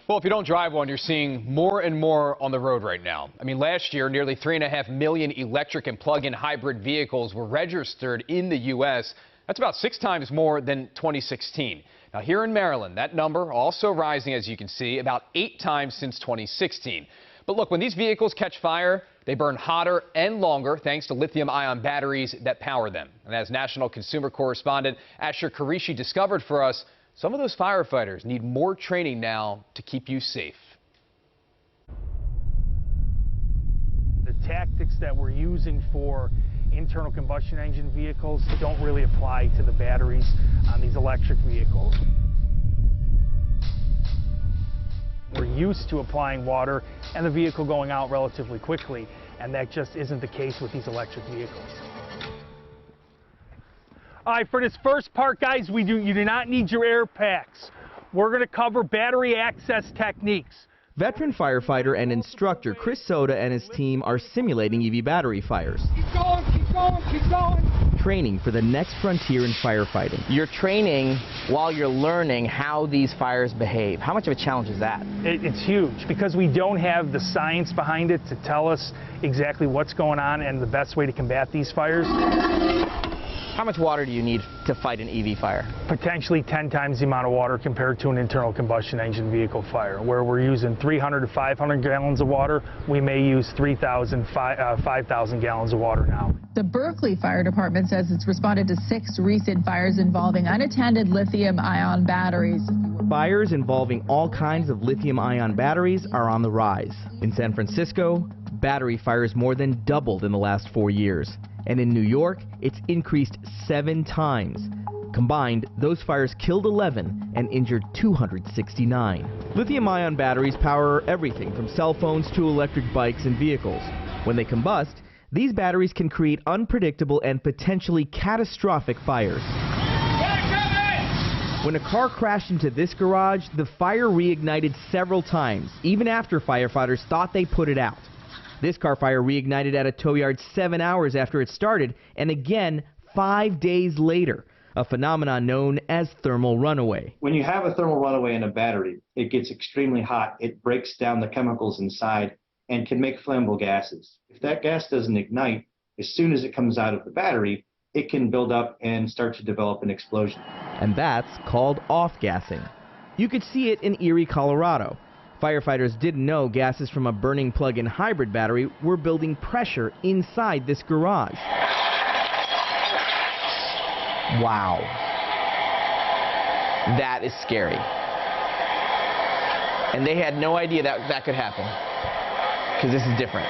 Well, if you don't drive one, you're seeing more and more on the road right now. I mean, last year, nearly 3.5 million electric and plug-in hybrid vehicles were registered in the U.S. That's about 6 times more than 2016. Now, here in Maryland, that number also rising, as you can see, about 8 times since 2016. But look, when these vehicles catch fire, they burn hotter and longer thanks to lithium-ion batteries that power them. And as national consumer correspondent Asher Qureshi discovered for us, some of those firefighters need more training now to keep you safe. The tactics that we're using for internal combustion engine vehicles don't really apply to the batteries on these electric vehicles. We're used to applying water and the vehicle going out relatively quickly, and that just isn't the case with these electric vehicles. All right, for this first part, guys, you do not need your air packs. We're going to cover battery access techniques. Veteran firefighter and instructor Chris Soda and his team are simulating EV battery fires. Keep going, keep going, keep going. Training for the next frontier in firefighting. You're training while you're learning how these fires behave. How much of a challenge is that? It's huge because we don't have the science behind it to tell us exactly what's going on and the best way to combat these fires. How much water do you need to fight an EV fire? Potentially 10 times the amount of water compared to an internal combustion engine vehicle fire. Where we're using 300 to 500 gallons of water, we may use 5,000 gallons of water now. The Berkeley Fire Department says it's responded to 6 recent fires involving unattended lithium-ion batteries. Fires involving all kinds of lithium-ion batteries are on the rise. In San Francisco, battery fires more than doubled in the last 4 years. And in New York, it's increased 7 times. Combined, those fires killed 11 and injured 269. Lithium-ion batteries power everything from cell phones to electric bikes and vehicles. When they combust, these batteries can create unpredictable and potentially catastrophic fires. When a car crashed into this garage, the fire reignited several times, even after firefighters thought they put it out. This car fire reignited at a tow yard 7 hours after it started, and again 5 days later, a phenomenon known as thermal runaway. When you have a thermal runaway in a battery, it gets extremely hot. It breaks down the chemicals inside and can make flammable gases. If that gas doesn't ignite, as soon as it comes out of the battery, it can build up and start to develop an explosion. And that's called off-gassing. You could see it in Erie, Colorado. Firefighters didn't know gases from a burning plug-in hybrid battery were building pressure inside this garage. Wow. That is scary. And they had no idea that could happen, because this is different.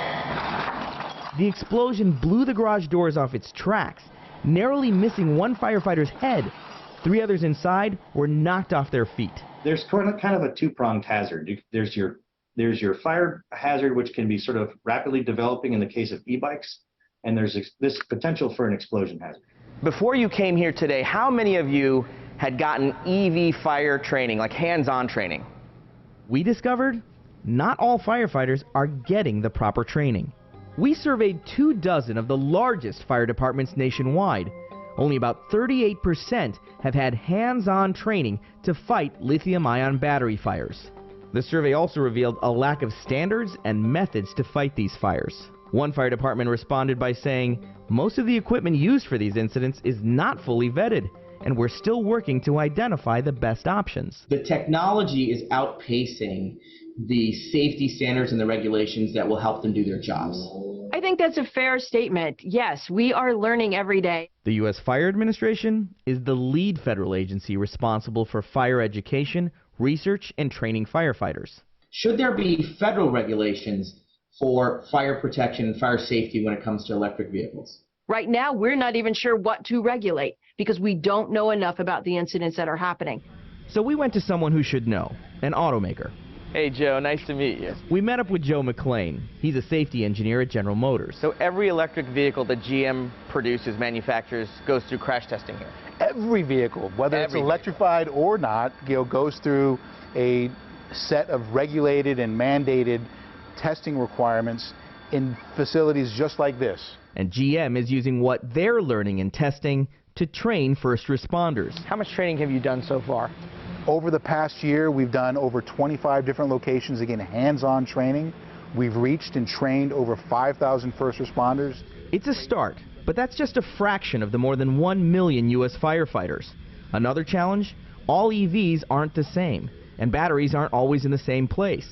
The explosion blew the garage doors off its tracks, narrowly missing one firefighter's head. 3 others inside were knocked off their feet. There's kind of a two-pronged hazard. There's your fire hazard, which can be sort of rapidly developing in the case of e-bikes, and there's this potential for an explosion hazard. Before you came here today, how many of you had gotten EV fire training, like hands-on training? We discovered not all firefighters are getting the proper training. We surveyed 24 of the largest fire departments nationwide. Only about 38% have had hands-on training to fight lithium-ion battery fires. The survey also revealed a lack of standards and methods to fight these fires. One fire department responded by saying, most of the equipment used for these incidents is not fully vetted, and we're still working to identify the best options. The technology is outpacing the safety standards and the regulations that will help them do their jobs. I think that's a fair statement. Yes, we are learning every day. The U.S. Fire Administration is the lead federal agency responsible for fire education, research, and training firefighters. Should there be federal regulations for fire protection and fire safety when it comes to electric vehicles? Right now, we're not even sure what to regulate because we don't know enough about the incidents that are happening. So we went to someone who should know, an automaker. Hey Joe, nice to meet you. We met up with Joe McLean. He's a safety engineer at General Motors. So every electric vehicle that GM produces, manufactures, goes through crash testing here? Every vehicle, whether it's electrified or not, goes through a set of regulated and mandated testing requirements in facilities just like this. And GM is using what they're learning and testing to train first responders. How much training have you done so far? Over the past year, we've done over 25 different locations, again, hands-on training. We've reached and trained over 5,000 first responders. It's a start, but that's just a fraction of the more than 1 million U.S. firefighters. Another challenge? All EVs aren't the same, and batteries aren't always in the same place.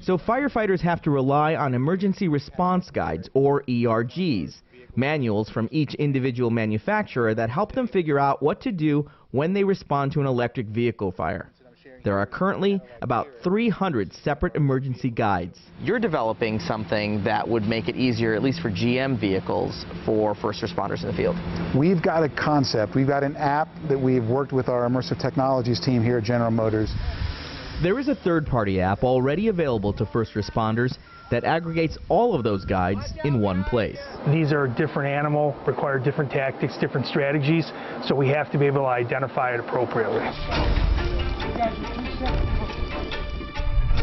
So firefighters have to rely on emergency response guides, or ERGs, manuals from each individual manufacturer that help them figure out what to do when they respond to an electric vehicle fire. There are currently about 300 separate emergency guides. You're developing something that would make it easier, at least for GM vehicles, for first responders in the field. We've got a concept. We've got an app that we've worked with our Immersive Technologies team here at General Motors. There is a third-party app already available to first responders that aggregates all of those guides in one place. These are a different animal, require different tactics, different strategies, so we have to be able to identify it appropriately.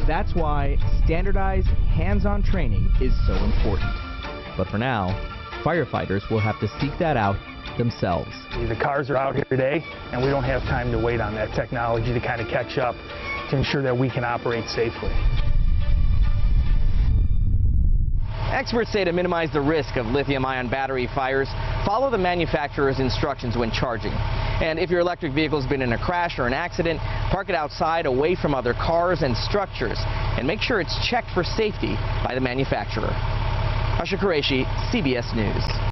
That's why standardized, hands-on training is so important. But for now, firefighters will have to seek that out themselves. The cars are out here today, and we don't have time to wait on that technology to kind of catch up to ensure that we can operate safely. Experts say to minimize the risk of lithium-ion battery fires, follow the manufacturer's instructions when charging. And if your electric vehicle's been in a crash or an accident, park it outside away from other cars and structures, and make sure it's checked for safety by the manufacturer. Asha Qureshi, CBS News.